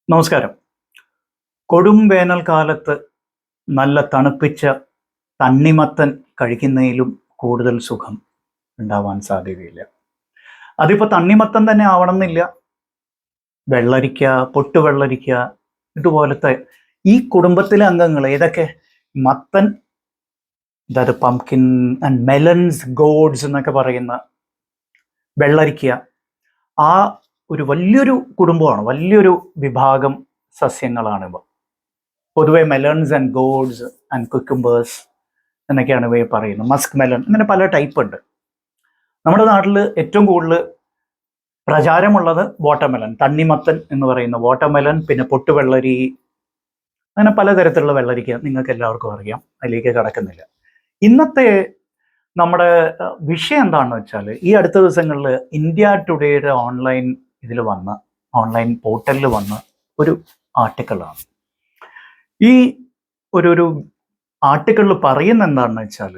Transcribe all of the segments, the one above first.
നമസ്കാരം. കൊടും വേനൽക്കാലത്ത് നല്ല തണുപ്പിച്ച തണ്ണിമത്തൻ കഴിക്കുന്നതിലും കൂടുതൽ സുഖം ഉണ്ടാവാൻ സാധ്യതയില്ല. അതിപ്പോൾ തണ്ണിമത്തൻ തന്നെ ആവണമെന്നില്ല. വെള്ളരിക്ക, പൊട്ടുവെള്ളരിക്ക, ഇതുപോലത്തെ ഈ കുടുംബത്തിലെ അംഗങ്ങൾ ഏതൊക്കെ? മത്തൻ, അതായത് പംകിൻ ആൻഡ് മെലൺസ്, ഗോഡ്സ് എന്നൊക്കെ പറയുന്ന വെള്ളരിക്ക, ആ ഒരു വലിയൊരു കുടുംബമാണ്, വലിയൊരു വിഭാഗം സസ്യങ്ങളാണ് ഇവ. പൊതുവെ മെലൺസ് ആൻഡ് ഗോഡ്സ് ആൻഡ് കുക്കുംബേഴ്സ് എന്നൊക്കെയാണ് ഇവയെ പറയുന്നത്. മസ്ക് മെലൺ, അങ്ങനെ പല ടൈപ്പ് ഉണ്ട്. നമ്മുടെ നാട്ടിൽ ഏറ്റവും കൂടുതൽ പ്രചാരമുള്ളത് വാട്ടർമെലൺ, തണ്ണിമത്തൻ എന്ന് പറയുന്ന വാട്ടർമെലൺ, പിന്നെ പൊട്ടുവെള്ളരി, അങ്ങനെ പലതരത്തിലുള്ള വെള്ളരിക്ക നിങ്ങൾക്ക് എല്ലാവർക്കും അറിയാം. അതിലേക്ക് കടക്കുന്നില്ല. ഇന്നത്തെ നമ്മുടെ വിഷയം എന്താണെന്ന് വെച്ചാൽ, ഈ അടുത്ത ദിവസങ്ങളിൽ ഇന്ത്യ ടുഡേയുടെ ഓൺലൈൻ പോർട്ടലിൽ വന്ന ഒരു ആർട്ടിക്കിളാണ്. ഈ ഒരു ആർട്ടിക്കിളിൽ പറയുന്ന എന്താണെന്ന് വെച്ചാൽ,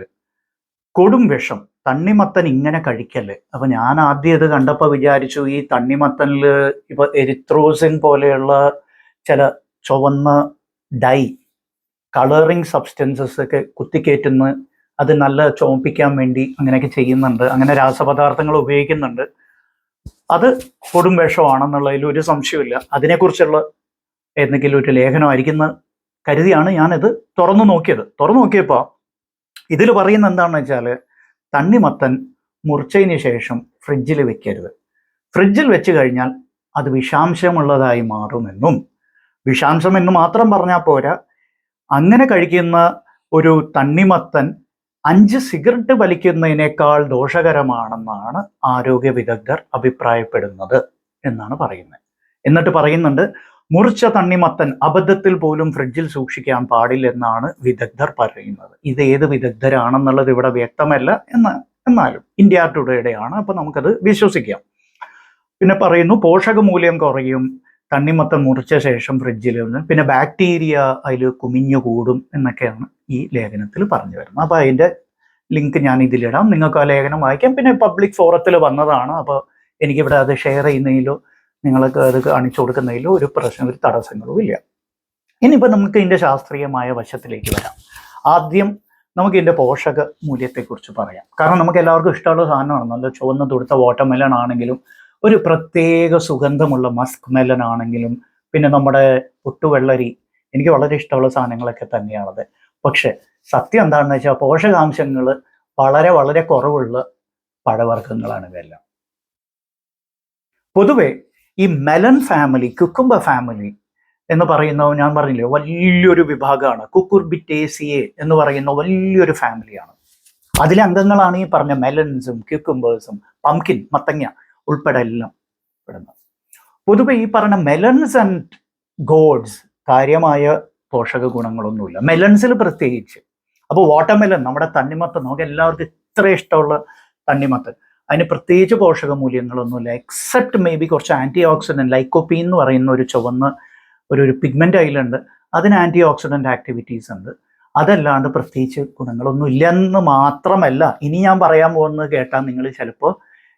കൊടും വിഷം, തണ്ണിമത്തൻ ഇങ്ങനെ കഴിക്കല്ലേ. അപ്പൊ ഞാൻ ആദ്യം ഇത് കണ്ടപ്പോൾ വിചാരിച്ചു, ഈ തണ്ണിമത്തനിൽ ഇപ്പൊ എരിത്രോസിൻ പോലെയുള്ള ചില ചുവന്ന ഡൈ, കളറിങ് സബ്സ്റ്റൻസസ് ഒക്കെ കുത്തിക്കയറ്റുന്ന, അത് നല്ല ചോപ്പിക്കാൻ വേണ്ടി അങ്ങനെയൊക്കെ ചെയ്യുന്നുണ്ട്, അങ്ങനെ രാസപദാർത്ഥങ്ങൾ ഉപയോഗിക്കുന്നുണ്ട്. അത് കൊടും വിഷമാണെന്നുള്ളതിൽ ഒരു സംശയമില്ല. അതിനെക്കുറിച്ചുള്ള എന്തെങ്കിലും ഒരു ലേഖനമായിരിക്കുന്ന കരുതിയാണ് ഞാനിത് തുറന്നു നോക്കിയപ്പോൾ ഇതിൽ പറയുന്ന എന്താണെന്ന് വെച്ചാൽ, തണ്ണിമത്തൻ മുറിച്ചതിന് ശേഷം ഫ്രിഡ്ജിൽ വെക്കരുത്. ഫ്രിഡ്ജിൽ വെച്ച് കഴിഞ്ഞാൽ അത് വിഷാംശമുള്ളതായി മാറുമെന്നും, വിഷാംശം എന്ന് മാത്രം പറഞ്ഞാൽ പോരാ, അങ്ങനെ കഴിക്കുന്ന ഒരു തണ്ണിമത്തൻ 5 സിഗരറ്റ് വലിക്കുന്നതിനേക്കാൾ ദോഷകരമാണെന്നാണ് ആരോഗ്യ വിദഗ്ധർ അഭിപ്രായപ്പെടുന്നത് എന്നാണ് പറയുന്നത്. എന്നിട്ട് പറയുന്നുണ്ട്, മുറിച്ച തണ്ണിമത്തൻ അബദ്ധത്തിൽ പോലും ഫ്രിഡ്ജിൽ സൂക്ഷിക്കാൻ പാടില്ലെന്നാണ് വിദഗ്ധർ പറയുന്നത്. ഇത് ഏത് വിദഗ്ധരാണെന്നുള്ളത് ഇവിടെ വ്യക്തമല്ല. എന്നാലും ഇന്ത്യ ടുഡേയുടെ ആണ്, അപ്പൊ നമുക്കത് വിശ്വസിക്കാം. പിന്നെ പറയുന്നു, പോഷകമൂല്യം കുറയും തണ്ണിമത്തൻ മുറിച്ച ശേഷം ഫ്രിഡ്ജിൽ നിന്ന്, പിന്നെ ബാക്ടീരിയ അതിൽ കുമിഞ്ഞു കൂടും എന്നൊക്കെയാണ് ഈ ലേഖനത്തിൽ പറഞ്ഞു വരുന്നത്. അപ്പോൾ അതിൻ്റെ ലിങ്ക് ഞാൻ ഇതിലിടാം, നിങ്ങൾക്ക് ആ ലേഖനം വായിക്കാം. പിന്നെ പബ്ലിക് ഫോറത്തിൽ വന്നതാണ്, അപ്പോൾ എനിക്കിവിടെ അത് ഷെയർ ചെയ്യുന്നതിലോ നിങ്ങൾക്ക് അത് കാണിച്ചു കൊടുക്കുന്നതിലോ ഒരു തടസ്സങ്ങളും ഇല്ല. ഇനിയിപ്പോൾ നമുക്ക് ഇതിൻ്റെ ശാസ്ത്രീയമായ വശത്തിലേക്ക് വരാം. ആദ്യം നമുക്ക് ഇതിൻ്റെ പോഷക മൂല്യത്തെക്കുറിച്ച് പറയാം. കാരണം നമുക്ക് എല്ലാവർക്കും ഇഷ്ടമുള്ള സാധനമാണ്. നല്ല ചുവന്ന തുടുത്ത വാട്ടർമെലൺ ആണെങ്കിലും, ഒരു പ്രത്യേക സുഗന്ധമുള്ള മസ്ക് മെലൺ ആണെങ്കിലും, പിന്നെ നമ്മുടെ പൊട്ടുവെള്ളരി, എനിക്ക് വളരെ ഇഷ്ടമുള്ള സാധനങ്ങളൊക്കെ തന്നെയാണത്. പക്ഷെ സത്യം എന്താണെന്ന് വെച്ചാൽ, പോഷകാംശങ്ങൾ വളരെ വളരെ കുറവുള്ള പഴവർഗ്ഗങ്ങളാണ് ഇവയെല്ലാം. പൊതുവെ ഈ മെലൺ ഫാമിലി, കുക്കുംബർ ഫാമിലി എന്ന് പറയുന്ന, ഞാൻ പറഞ്ഞില്ലേ, വലിയൊരു വിഭാഗമാണ്. കുക്കുർബിറ്റേസിയെ എന്ന് പറയുന്ന വലിയൊരു ഫാമിലിയാണ്. അതിലെ അംഗങ്ങളാണ് ഈ പറഞ്ഞ മെലൺസും ക്യൂക്കുംബേഴ്സും പംകിൻ, മത്തങ്ങ ഉൾപ്പെടെ എല്ലാം പെടുന്നത്. പൊതുവെ ഈ പറഞ്ഞ മെലൺസ് ആൻഡ് ഗോഡ്സ് കാര്യമായ പോഷക ഗുണങ്ങളൊന്നുമില്ല, മെലൺസിൽ പ്രത്യേകിച്ച്. അപ്പോൾ വാട്ടർമെലൺ, നമ്മുടെ തണ്ണിമത്തൻ, നമുക്ക് എല്ലാവർക്കും ഇത്ര ഇഷ്ടമുള്ള തണ്ണിമത്തൻ, അതിന് പ്രത്യേകിച്ച് പോഷക മൂല്യങ്ങളൊന്നുമില്ല. എക്സെപ്റ്റ് മേ ബി കുറച്ച് ആൻറ്റി ഓക്സിഡൻറ്റ്, ലൈക്കോപ്പീൻ എന്ന് പറയുന്ന ഒരു ചുവന്ന ഒരു പിഗ്മെൻ്റ് അതിലുണ്ട്, അതിന് ആൻറ്റി ഓക്സിഡൻറ്റ് ആക്ടിവിറ്റീസ് ഉണ്ട്. അതല്ലാണ്ട് പ്രത്യേകിച്ച് ഗുണങ്ങളൊന്നും ഇല്ലെന്ന് മാത്രമല്ല, ഇനി ഞാൻ പറയാൻ പോകുന്നത് കേട്ടാൽ നിങ്ങൾ ചിലപ്പോൾ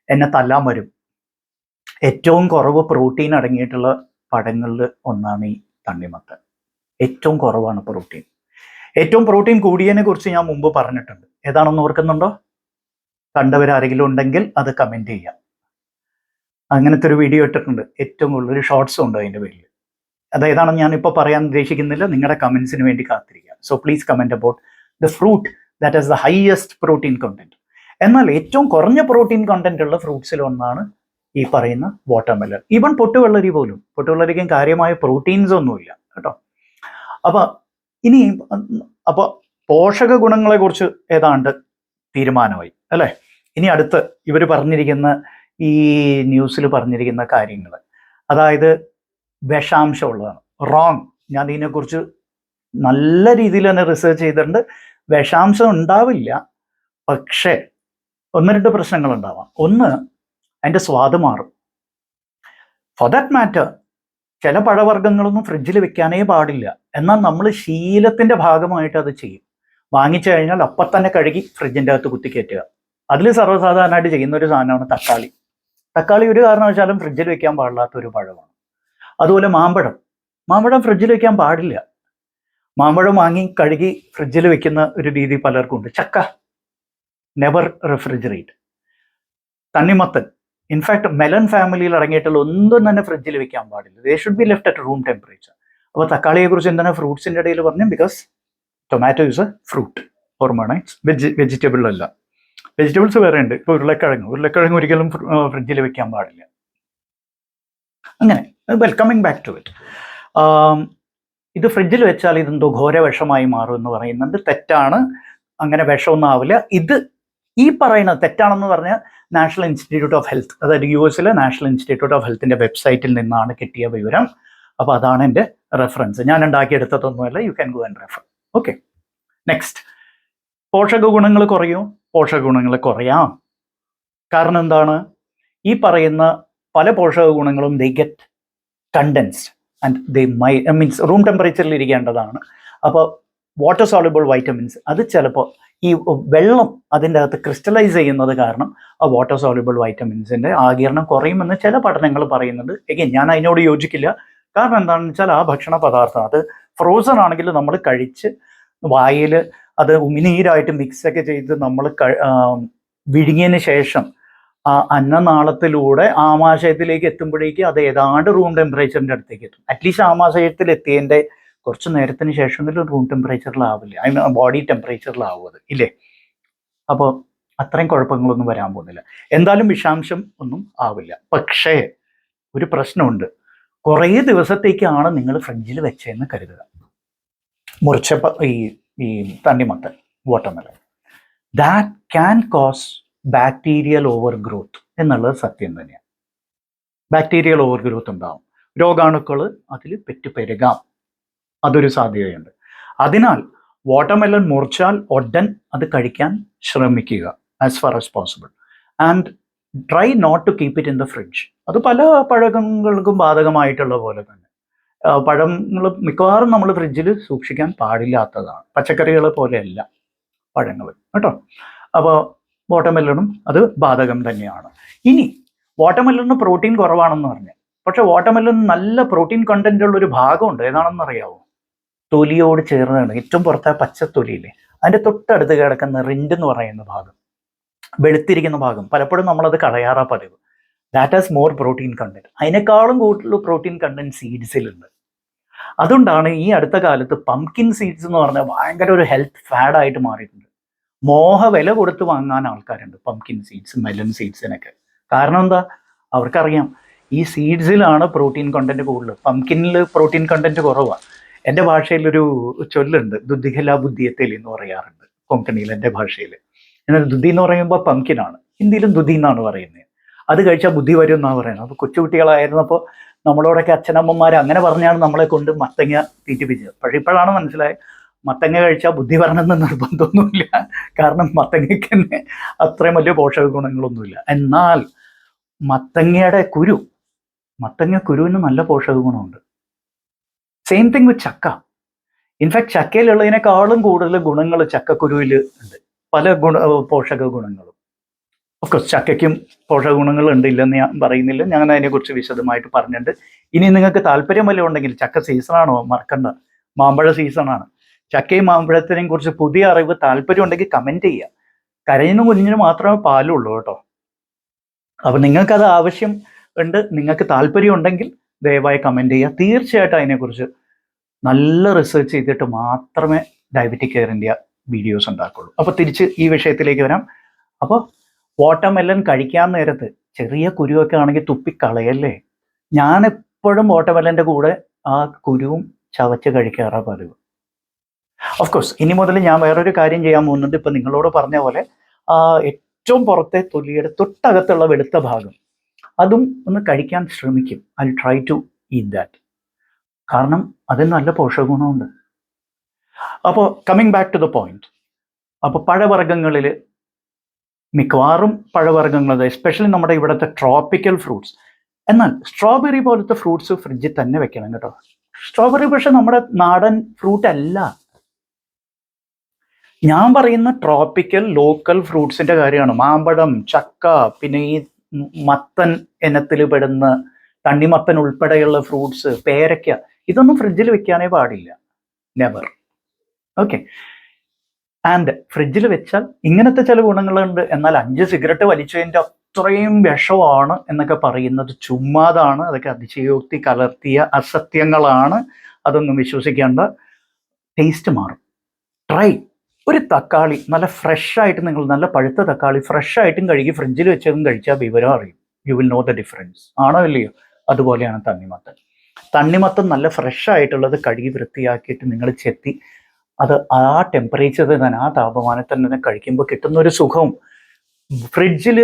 എന്നെ തല്ലാൻ വരും. ഏറ്റവും കുറവ് പ്രോട്ടീൻ അടങ്ങിയിട്ടുള്ള പഴങ്ങളിൽ ഒന്നാണ് ഈ തണ്ണിമത്തൻ. ഏറ്റവും കുറവാണ് പ്രോട്ടീൻ. ഏറ്റവും പ്രോട്ടീൻ കൂടിയതിനെ കുറിച്ച് ഞാൻ മുമ്പ് പറഞ്ഞിട്ടുണ്ട്. ഏതാണെന്ന് ഓർക്കുന്നുണ്ടോ? കണ്ടവരാരെങ്കിലും ഉണ്ടെങ്കിൽ അത് കമൻറ്റ് ചെയ്യാം. അങ്ങനത്തെ ഒരു വീഡിയോ ഇട്ടിട്ടുണ്ട്, ഏറ്റവും കൂടുതൽ ഒരു ഷോർട്സും ഉണ്ട് അതിൻ്റെ പേരിൽ. അതേതാണെന്ന് ഞാനിപ്പോൾ പറയാൻ ഉദ്ദേശിക്കുന്നില്ല, നിങ്ങളുടെ കമൻസിന് വേണ്ടി കാത്തിരിക്കാം. So please comment about the fruit that is the highest protein content. എന്നാൽ ഏറ്റവും കുറഞ്ഞ പ്രോട്ടീൻ കണ്ടന്റ് ഉള്ള ഫ്രൂട്ട്സിൽ ഒന്നാണ് ഈ പറയുന്ന വാട്ടർമെലൺ. ഈവൻ പൊട്ടുവെള്ളരി പോലും, പൊട്ടുവെള്ളരിക്കും കാര്യമായ പ്രോട്ടീൻസ് ഒന്നുമില്ല കേട്ടോ. അപ്പോൾ പോഷക ഗുണങ്ങളെ കുറിച്ച് ഏതാണ്ട് തീരുമാനമായി അല്ലേ? ഇനി അടുത്ത് ഇവർ പറഞ്ഞിരിക്കുന്ന, ഈ ന്യൂസിൽ പറഞ്ഞിരിക്കുന്ന കാര്യങ്ങൾ, അതായത് വിഷാംശമുള്ളതാണ്. റോങ്. ഞാൻ ഇതിനെക്കുറിച്ച് നല്ല രീതിയിൽ തന്നെ റിസർച്ച് ചെയ്തിട്ടുണ്ട്. വിഷാംശം ഉണ്ടാവില്ല, പക്ഷേ 1-2 പ്രശ്നങ്ങൾ ഉണ്ടാവാം. ഒന്ന്, അതിൻ്റെ സ്വാദ് മാറും. ഫോർ ദാറ്റ് മാറ്റർ, ചില പഴവർഗ്ഗങ്ങളൊന്നും ഫ്രിഡ്ജിൽ വെക്കാനേ പാടില്ല. എന്നാൽ നമ്മൾ ശീലത്തിൻ്റെ ഭാഗമായിട്ട് അത് ചെയ്യും. വാങ്ങിച്ചു കഴിഞ്ഞാൽ അപ്പം തന്നെ കഴുകി ഫ്രിഡ്ജിൻ്റെ അകത്ത് കുത്തിക്കയറ്റുക. അതിൽ സർവ്വസാധാരണമായിട്ട് ചെയ്യുന്ന ഒരു സാധനമാണ് തക്കാളി. തക്കാളി ഒരു കാരണവശാലും ഫ്രിഡ്ജിൽ വെക്കാൻ പാടില്ലാത്ത ഒരു പഴമാണ്. അതുപോലെ മാമ്പഴം, മാമ്പഴം ഫ്രിഡ്ജിൽ വെക്കാൻ പാടില്ല. മാമ്പഴം വാങ്ങി കഴുകി ഫ്രിഡ്ജിൽ വെക്കുന്ന ഒരു രീതി പലർക്കും ഉണ്ട്. ചക്ക നെവർ റെഫ്രിജറേറ്റ്. തണ്ണിമത്തൻ, ഇൻഫാക്ട് മെലൺ ഫാമിലിയിൽ അടങ്ങിയിട്ടുള്ള ഒന്നും തന്നെ ഫ്രിഡ്ജിൽ വെക്കാൻ പാടില്ല. They should be left at room temperature. അപ്പോൾ തക്കാളിയെ കുറിച്ച് എന്താണ് ഫ്രൂട്ട്സിന്റെ ഇടയിൽ പറഞ്ഞു? Because tomato is A fruit, ഓർമ്മയാണ്. വെജിറ്റബിൾ അല്ല. വെജിറ്റബിൾസ് വേറെ ഉണ്ട്. ഇപ്പോൾ ഉരുളക്കിഴങ്ങ് ഒരിക്കലും ഫ്രിഡ്ജിൽ വെക്കാൻ പാടില്ല. അങ്ങനെ വെൽക്കമിങ് ബാക്ക് ടു ഇറ്റ്. ഇത് ഫ്രിഡ്ജിൽ വെച്ചാൽ ഇതെന്തോ ഘോര വിഷമായി മാറും എന്ന് പറയുന്നുണ്ട്. തെറ്റാണ്. അങ്ങനെ വിഷമൊന്നും ആവില്ല. ഇത് ഈ പറയുന്നത് തെറ്റാണെന്ന് പറഞ്ഞാൽ നാഷണൽ ഇൻസ്റ്റിറ്റ്യൂട്ട് ഓഫ് ഹെൽത്ത്, അതായത് US നാഷണൽ ഇൻസ്റ്റിറ്റ്യൂട്ട് ഓഫ് ഹെൽത്തിന്റെ വെബ്സൈറ്റിൽ നിന്നാണ് കിട്ടിയ വിവരം. അപ്പോൾ അതാണ് എൻ്റെ റെഫറൻസ്. ഞാൻ ഉണ്ടാക്കിയെടുത്തതൊന്നുമല്ല. You can go and refer. Okay, next. പോഷക ഗുണങ്ങൾ കുറയും. പോഷക ഗുണങ്ങൾ കുറയാം. കാരണം എന്താണ്? ഈ പറയുന്ന പല പോഷക ഗുണങ്ങളും they get condensed and they means room ടെമ്പറേച്ചറിൽ ഇരിക്കേണ്ടതാണ്. അപ്പോൾ വാട്ടർ സോളുബിൾ വൈറ്റമിൻസ് അത് ചിലപ്പോൾ ഈ വെള്ളം അതിൻ്റെ അകത്ത് ക്രിസ്റ്റലൈസ് ചെയ്യുന്നത് കാരണം ആ വാട്ടർ സോളുബിൾ വൈറ്റമിൻസിൻ്റെ ആഗിരണം കുറയുമെന്ന് ചില പഠനങ്ങൾ പറയുന്നുണ്ട്. എഗെയിൻ ഞാൻ അതിനോട് യോജിക്കില്ല. കാരണം എന്താണെന്ന് വെച്ചാൽ ആ ഭക്ഷണ പദാർത്ഥം അത് ഫ്രോസൺ ആണെങ്കിൽ നമ്മൾ കഴിച്ച് വായിൽ അത് ഉമിനീരായിട്ട് മിക്സൊക്കെ ചെയ്ത് നമ്മൾ വിഴുങ്ങിയതിന് ശേഷം ആ അന്നനാളത്തിലൂടെ ആമാശയത്തിലേക്ക് എത്തുമ്പോഴേക്ക് അത് ഏതാണ്ട് റൂം ടെമ്പറേച്ചറിൻ്റെ അടുത്തേക്ക് എത്തും. അറ്റ്ലീസ്റ്റ് ആമാശയത്തിൽ എത്തിയതിൻ്റെ കുറച്ച് നേരത്തിന് ശേഷം റൂം ടെമ്പറേച്ചറിലാവില്ല, അതിന് ബോഡി ടെമ്പറേച്ചറിലാവും അത്, ഇല്ലേ? അപ്പോൾ അത്രയും കുഴപ്പങ്ങളൊന്നും വരാൻ പോകുന്നില്ല. എന്തായാലും വിഷാംശം ഒന്നും ആവില്ല. പക്ഷേ ഒരു പ്രശ്നമുണ്ട്. കുറേ ദിവസത്തേക്കാണ് നിങ്ങൾ ഫ്രിഡ്ജിൽ വെച്ചതെന്ന് കരുതുക. മുറിച്ച ഈ തണ്ണിമത്തൻ, watermelon, that can cos bacterial over growth എന്നുള്ളത് സത്യം തന്നെയാണ്. ബാക്ടീരിയൽ ഓവർ ഗ്രോത്ത് ഉണ്ടാവും. രോഗാണുക്കൾ അതിൽ പെറ്റുപെരുകാം. അതൊരു സാധ്യതയുണ്ട്. അതിനാൽ വാട്ടർമെലൺ മുറിച്ചാൽ ഉടൻ അത് കഴിക്കാൻ ശ്രമിക്കുക as far as possible. And try not to keep it in the fridge. അത് പല പഴങ്ങൾക്കും ബാധകമായിട്ടുള്ള പോലെ തന്നെ പഴങ്ങൾ മിക്കവാറും നമ്മൾ ഫ്രിഡ്ജിൽ സൂക്ഷിക്കാൻ പാടില്ലാത്തതാണ്. പച്ചക്കറികളെ പോലെയല്ല പഴങ്ങൾ, കേട്ടോ. അപ്പോൾ വാട്ടർമെലണും അത് ബാധകം തന്നെയാണ്. ഇനി വാട്ടർമെലണിന് പ്രോട്ടീൻ കുറവാണെന്ന് പറഞ്ഞു. പക്ഷെ വാട്ടർമെലൺ നല്ല പ്രോട്ടീൻ കണ്ടന്റ് ഉള്ള ഒരു ഭാഗമുണ്ട്. ഏതാണെന്ന് അറിയാവോ? തൊലിയോട് ചേർന്നാണ്. ഏറ്റവും പുറത്തെ പച്ചത്തൊലിയില്ലേ, അതിൻ്റെ തൊട്ടടുത്ത് കിടക്കുന്ന റിൻഡ് എന്ന് പറയുന്ന ഭാഗം, വെളുത്തിരിക്കുന്ന ഭാഗം, പലപ്പോഴും നമ്മളത് കളയാറാ പതിവ്. That has more protein content. അതിനേക്കാളും കൂടുതൽ പ്രോട്ടീൻ കണ്ടന്റ് സീഡ്സിലുണ്ട്. അതുകൊണ്ടാണ് ഈ അടുത്ത കാലത്ത് പംകിൻ സീഡ്സ് എന്ന് പറഞ്ഞാൽ ഭയങ്കര ഒരു ഹെൽത്ത് ഫാഡായിട്ട് മാറിയിട്ടുണ്ട്. വില കൊടുത്ത് വാങ്ങാൻ ആൾക്കാരുണ്ട് പംകിൻ സീഡ്സ്, മെലൺ സീഡ്സിനൊക്കെ. കാരണം എന്താ? അവർക്കറിയാം ഈ സീഡ്സിലാണ് പ്രോട്ടീൻ കണ്ടന്റ് കൂടുതൽ, പംകിനിൽ പ്രോട്ടീൻ കണ്ടന്റ് കുറവാണ്. എൻ്റെ ഭാഷയിലൊരു ചൊല്ലുണ്ട്, ദുദ്ധിഖല ബുദ്ധിയത്തേൽ എന്ന് പറയാറുണ്ട് കൊങ്കണിയിൽ, എൻ്റെ ഭാഷയിൽ. എന്നാൽ ദുദ്ധി എന്ന് പറയുമ്പോൾ പംകിനാണ്, ഹിന്ദിയിലും ദുദ്ധി എന്നാണ് പറയുന്നത്. അത് കഴിച്ചാൽ ബുദ്ധി വരും എന്നാണ് പറയുന്നത്. അപ്പോൾ കൊച്ചുകുട്ടികളായിരുന്നപ്പോൾ നമ്മളോടൊക്കെ അച്ഛനമ്മമാർ അങ്ങനെ പറഞ്ഞാണ് നമ്മളെ കൊണ്ട് മത്തങ്ങ തീറ്റിപ്പിച്ചത്. പക്ഷേ ഇപ്പോഴാണ് മനസ്സിലായത് മത്തങ്ങ കഴിച്ചാൽ ബുദ്ധി വരണമെന്ന് നിർബന്ധമൊന്നുമില്ല. കാരണം മത്തങ്ങയ്ക്ക് തന്നെ അത്രയും വലിയ പോഷക ഗുണങ്ങളൊന്നുമില്ല. എന്നാൽ മത്തങ്ങയുടെ മത്തങ്ങ കുരുവിന് നല്ല പോഷക ഗുണമുണ്ട്. സെയിം തിങ് വിത്ത് ചക്ക. ഇൻഫാക്ട് ചക്കയിലുള്ളതിനേക്കാളും കൂടുതൽ ഗുണങ്ങൾ ചക്കക്കുരുവിൽ ഉണ്ട്, പല പോഷക ഗുണങ്ങളും. ഓഫ്കോഴ്സ് ചക്കയ്ക്കും പോഷക ഗുണങ്ങളുണ്ട്, ഇല്ലെന്ന് ഞാൻ പറയുന്നില്ല. ഞാൻ അതിനെക്കുറിച്ച് വിശദമായിട്ട് പറഞ്ഞിട്ടുണ്ട്. ഇനി നിങ്ങൾക്ക് താല്പര്യം വല്ലതും ഉണ്ടെങ്കിൽ, ചക്ക സീസണാണോ മറക്കണ്ട, മാമ്പഴ സീസണാണ്. ചക്കയും മാമ്പഴത്തിനെയും കുറിച്ച് പുതിയ അറിവ് താല്പര്യം ഉണ്ടെങ്കിൽ കമൻറ്റ് ചെയ്യുക. കരഞ്ഞിനും കുഞ്ഞിനും മാത്രമേ പാലുള്ളൂ കേട്ടോ. അപ്പം നിങ്ങൾക്കത് ആവശ്യം ഉണ്ട്, നിങ്ങൾക്ക് താല്പര്യം ഉണ്ടെങ്കിൽ ദയവായി കമൻറ്റ് ചെയ്യുക. തീർച്ചയായിട്ടും അതിനെക്കുറിച്ച് നല്ല റിസർച്ച് ചെയ്തിട്ട് മാത്രമേ ഡയബറ്റിക് കെയർ ഇന്ത്യ വീഡിയോസ് ഉണ്ടാക്കുള്ളൂ. അപ്പോൾ തിരിച്ച് ഈ വിഷയത്തിലേക്ക് വരാം. അപ്പോൾ വാട്ടർമെലൺ കഴിക്കാൻ നേരത്ത് ചെറിയ കുരുവൊക്കെ ആണെങ്കിൽ തുപ്പിക്കളയല്ലേ. ഞാൻ എപ്പോഴും വാട്ടർമെലൻ്റെ കൂടെ ആ കുരുവും ചവച്ച് കഴിക്കാറാണ് പതിവ്. ഓഫ് കോഴ്സ് ഇനി മുതൽ ഞാൻ വേറൊരു കാര്യം ചെയ്യാൻ പോകുന്നുണ്ട്. ഇപ്പം നിങ്ങളോട് പറഞ്ഞ പോലെ ഏറ്റവും പുറത്തെ തൊലിയുടെ തൊട്ടകത്തുള്ള വെളുത്ത ഭാഗം അതും ഒന്ന് കഴിക്കാൻ ശ്രമിക്കും. I try to eat that. കാരണം അതിന് നല്ല പോഷക ഗുണമുണ്ട്. അപ്പോൾ coming back to the point. അപ്പോൾ പഴവർഗ്ഗങ്ങളിൽ മിക്കവാറും പഴവർഗ്ഗങ്ങൾ, എസ്പെഷ്യലി നമ്മുടെ ഇവിടുത്തെ ട്രോപ്പിക്കൽ ഫ്രൂട്ട്സ്. എന്നാൽ സ്ട്രോബെറി പോലത്തെ ഫ്രൂട്ട്സ് ഫ്രിഡ്ജിൽ തന്നെ വെക്കണം കേട്ടോ. സ്ട്രോബെറി പക്ഷെ നമ്മുടെ നാടൻ ഫ്രൂട്ട് അല്ല. ഞാൻ പറയുന്ന ട്രോപ്പിക്കൽ ലോക്കൽ ഫ്രൂട്ട്സിന്റെ കാര്യമാണ്. മാമ്പഴം, ചക്ക, പിന്നെ ഈ മത്തൻ ഇനത്തിൽ പെടുന്ന തണ്ണിമത്തൻ ഉൾപ്പെടെയുള്ള ഫ്രൂട്ട്സ്, പേരയ്ക്ക, ഇതൊന്നും ഫ്രിഡ്ജിൽ വെക്കാനേ പാടില്ല, നെവർ. ഓക്കെ. ആൻഡ് ഫ്രിഡ്ജിൽ വെച്ചാൽ ഇങ്ങനത്തെ ചില ഗുണങ്ങളുണ്ട്. എന്നാൽ 5 സിഗരറ്റ് വലിച്ചതിൻ്റെ അത്രയും വിഷമാണ് എന്നൊക്കെ പറയുന്നത് ചുമ്മാതാണ്. അതൊക്കെ അതിശയോക്തി കലർത്തിയ അസത്യങ്ങളാണ്. അതൊന്നും വിശ്വസിക്കേണ്ട. ടേസ്റ്റ് മാറും. ട്രൈ. ഒരു തക്കാളി നല്ല ഫ്രഷായിട്ട്, നിങ്ങൾ നല്ല പഴുത്ത തക്കാളി ഫ്രഷായിട്ടും കഴുകി ഫ്രിഡ്ജിൽ വെച്ചതും കഴിച്ചാൽ വിവരം അറിയും. You will know the difference. ആണോ ഇല്ലയോ? അതുപോലെയാണ് തണ്ണിമത്തൻ. തണ്ണിമത്തൻ നല്ല ഫ്രഷായിട്ടുള്ളത് കഴുകി വൃത്തിയാക്കിയിട്ട് നിങ്ങൾ ചെത്തി അത് ആ ടെമ്പറേച്ചറിൽ തന്നെ, ആ താപമാനത്തിൽ തന്നെ കഴിക്കുമ്പോൾ കിട്ടുന്ന ഒരു സുഖവും, ഫ്രിഡ്ജിൽ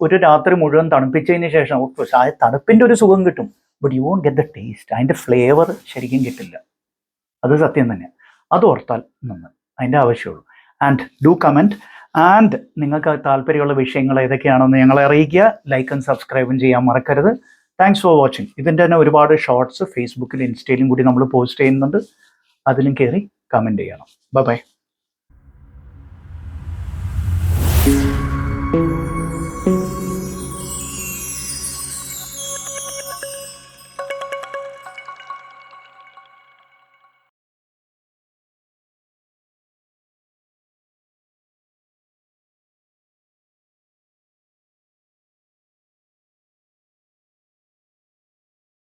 ഒരു രാത്രി മുഴുവൻ തണുപ്പിച്ചതിന് ശേഷം ആ തണുപ്പിൻ്റെ ഒരു സുഖം കിട്ടും. But you won't get the taste. അതിൻ്റെ ഫ്ലേവർ ശരിക്കും കിട്ടില്ല. അത് സത്യം തന്നെ. അത് ഓർത്താൽ നന്ന്. അതിൻ്റെ ആവശ്യമുള്ളൂ. And do comment. ആൻഡ് നിങ്ങൾക്ക് താല്പര്യമുള്ള വിഷയങ്ങൾ ഏതൊക്കെയാണെന്ന് ഞങ്ങളെ അറിയിക്കുക. ലൈക്കും സബ്സ്ക്രൈബും ചെയ്യാൻ മറക്കരുത്. Thanks for watching. ഇതിൻ്റെ തന്നെ ഒരുപാട് ഷോർട്സ് ഫേസ്ബുക്കിലും ഇൻസ്റ്റയിലും കൂടി നമ്മൾ പോസ്റ്റ് ചെയ്യുന്നുണ്ട്. അതിലും കയറി കമൻറ്റ് ചെയ്യണം. ബൈ.